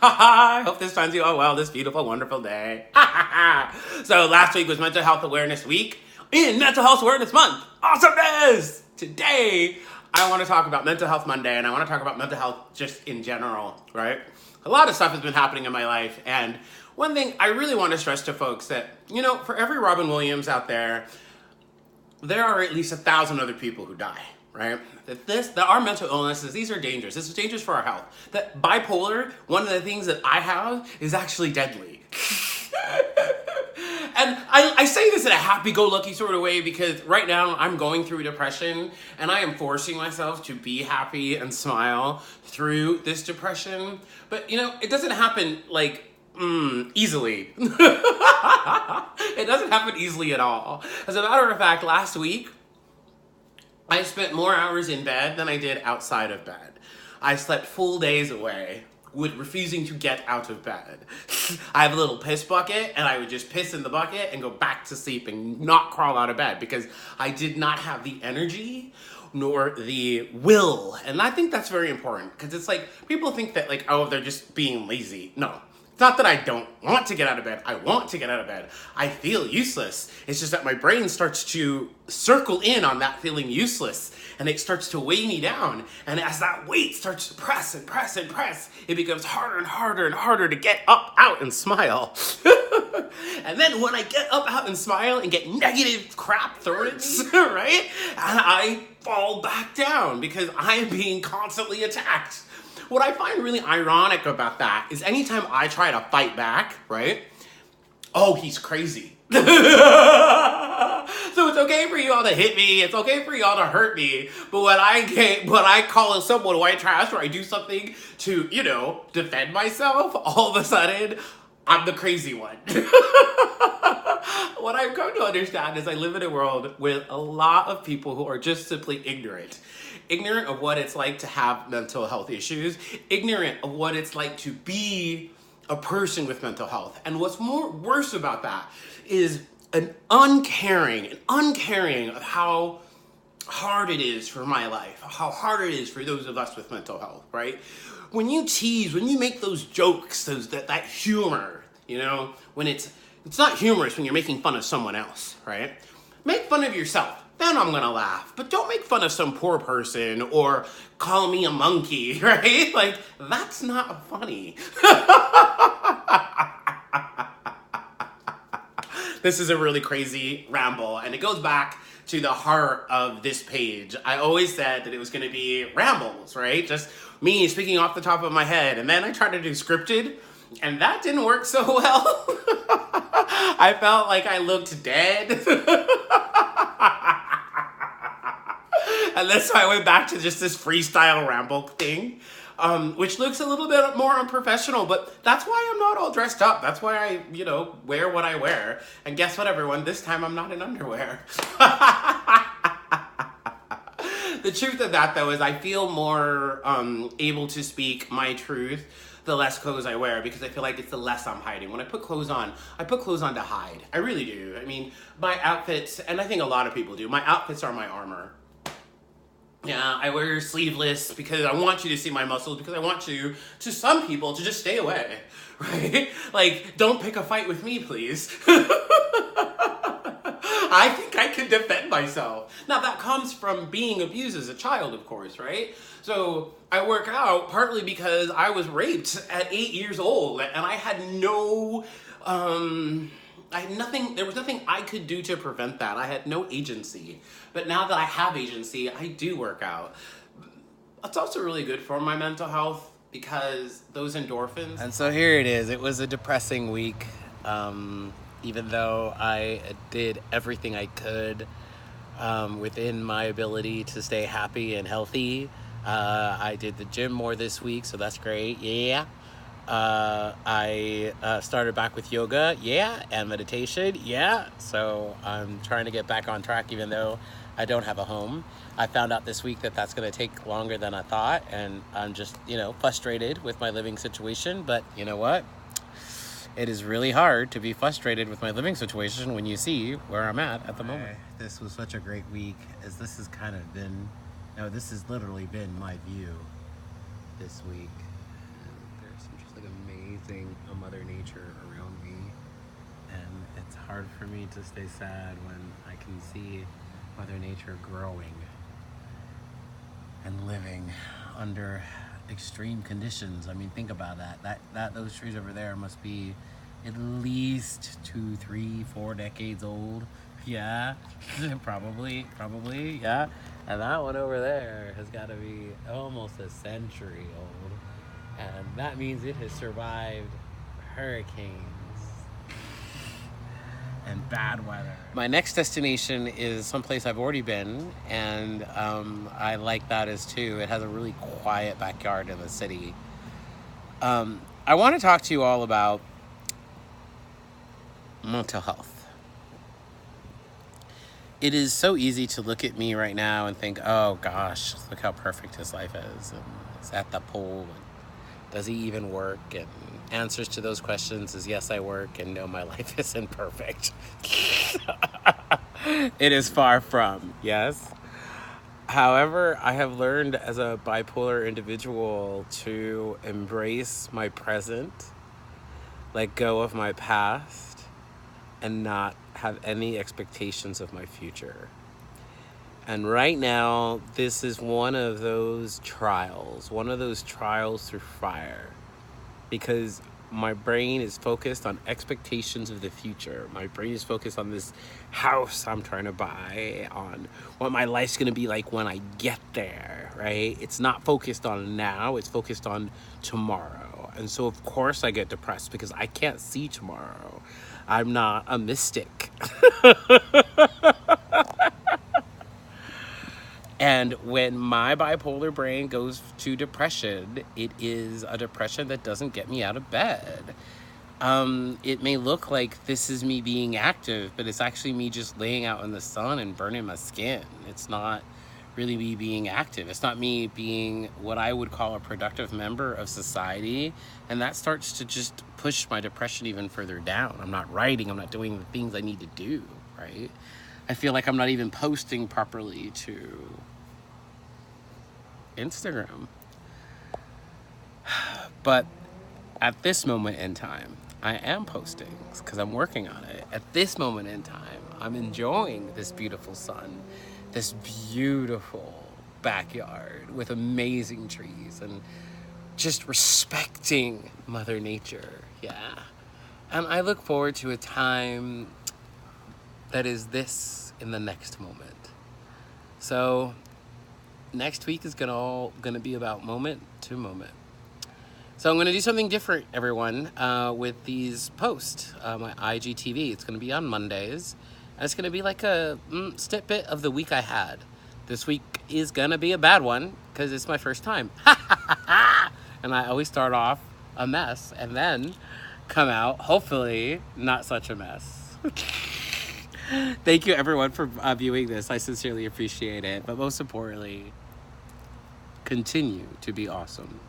I hope this finds you all well this beautiful, wonderful day. So last week was Mental Health Awareness Week in Mental Health Awareness Month. Awesomeness! Today, I want to talk about Mental Health Monday, and I want to talk about mental health just in general, right? A lot of stuff has been happening in my life, and one thing I really want to stress to folks that, you know, for every Robin Williams out there are at least 1,000 other people who die, right? That our mental illnesses, these are dangerous. This is dangerous for our health. That bipolar, one of the things that I have, is actually deadly. And I say this in a happy-go-lucky sort of way because right now I'm going through depression and I am forcing myself to be happy and smile through this depression. But, you know, it doesn't happen like easily. It doesn't happen easily at all. As a matter of fact, last week, I spent more hours in bed than I did outside of bed. I slept full days away with refusing to get out of bed. I have a little piss bucket, and I would just piss in the bucket and go back to sleep and not crawl out of bed because I did not have the energy nor the will. And I think that's very important because it's like people think that like, oh, they're just being lazy. No. It's not that I don't want to get out of bed. I want to get out of bed. I feel useless. It's just that my brain starts to circle in on that feeling useless and it starts to weigh me down. And as that weight starts to press and press and press, it becomes harder and harder and harder to get up, out, and smile. And then when I get up, out, and smile and get negative crap thoughts, right? And I fall back down because I am being constantly attacked. What I find really ironic about that is anytime I try to fight back, right? Oh, he's crazy. So it's okay for you all to hit me. It's okay for you all to hurt me. But when I call someone white trash or I do something to, you know, defend myself, all of a sudden, I'm the crazy one. What I've come to understand is I live in a world with a lot of people who are just simply ignorant. Ignorant of what it's like to have mental health issues, ignorant of what it's like to be a person with mental health. And what's worse about that is an uncaring of how hard it is for my life, how hard it is for those of us with mental health, right? When you tease, when you make those jokes, that humor, you know, when it's not humorous when you're making fun of someone else, right? Make fun of yourself. Then I'm gonna laugh. But don't make fun of some poor person or call me a monkey, right? Like, that's not funny. This is a really crazy ramble, and it goes back to the heart of this page. I always said that it was gonna be rambles, right? Just me speaking off the top of my head, and then I tried to do scripted, and that didn't work so well. I felt like I looked dead. And that's why I went back to just this freestyle ramble thing, which looks a little bit more unprofessional, but that's why I'm not all dressed up. That's why I, you know, wear what I wear. And guess what, everyone? This time I'm not in underwear. The truth of that, though, is I feel more able to speak my truth the less clothes I wear because I feel like it's the less I'm hiding. When I put clothes on to hide. I really do. I mean, my outfits, and I think a lot of people do, my outfits are my armor. Yeah, I wear sleeveless because I want you to see my muscles, because I want you, to some people, to just stay away, right? Like, don't pick a fight with me, please. I think I can defend myself. Now, that comes from being abused as a child, of course, right? So, I work out partly because I was raped at 8 years old, and I had there was nothing I could do to prevent that. I had no agency. But now that I have agency, I do work out. It's also really good for my mental health because those endorphins. And so here it is. It was a depressing week. Even though I did everything I could within my ability to stay happy and healthy. I did the gym more this week, so that's great. Yeah. I started back with yoga, and meditation, so I'm trying to get back on track even though I don't have a home. I found out this week that that's going to take longer than I thought, and I'm just, frustrated with my living situation, but you know what? It is really hard to be frustrated with my living situation when you see where I'm at the moment. This was such a great week, as this has this has literally been my view this week. There's some just like amazing Mother Nature around me. And it's hard for me to stay sad when I can see Mother Nature growing and living under extreme conditions. I mean, think about that those trees over there must be at least 2, 3, 4 decades old. Yeah, probably, yeah. And that one over there has got to be almost a century old. And that means it has survived hurricanes and bad weather. My next destination is someplace I've already been, and I like that as too. It has a really quiet backyard in the city. I want to talk to you all about mental health. It is so easy to look at me right now and think, oh gosh, look how perfect his life is. And he's at the pool. And does he even work? And answers to those questions is yes, I work, and no, my life isn't perfect. It is far from, yes. However, I have learned as a bipolar individual to embrace my present, let go of my past, and not have any expectations of my future. And right now, this is one of those trials through fire, because my brain is focused on expectations of the future. My brain is focused on this house I'm trying to buy, on what my life's gonna be like when I get there, right? It's not focused on now, it's focused on tomorrow. And so of course I get depressed because I can't see tomorrow. I'm not a mystic. And when my bipolar brain goes to depression, it is a depression that doesn't get me out of bed. It may look like this is me being active, but it's actually me just laying out in the sun and burning my skin. It's not really me being active. It's not me being what I would call a productive member of society. And that starts to just push my depression even further down. I'm not writing, I'm not doing the things I need to do, right? I feel like I'm not even posting properly to Instagram. But at this moment in time, I am posting because I'm working on it. At this moment in time, I'm enjoying this beautiful sun, this beautiful backyard with amazing trees, and just respecting Mother Nature. Yeah. And I look forward to a time that is this in the next moment. So next week is gonna be about moment to moment. So I'm gonna do something different, everyone, with these posts, my IGTV. It's gonna be on Mondays, and it's gonna be like a snippet of the week I had. This week is gonna be a bad one because it's my first time. And I always start off a mess and then come out, hopefully, not such a mess. Thank you, everyone, for viewing this. I sincerely appreciate it. But most importantly, continue to be awesome.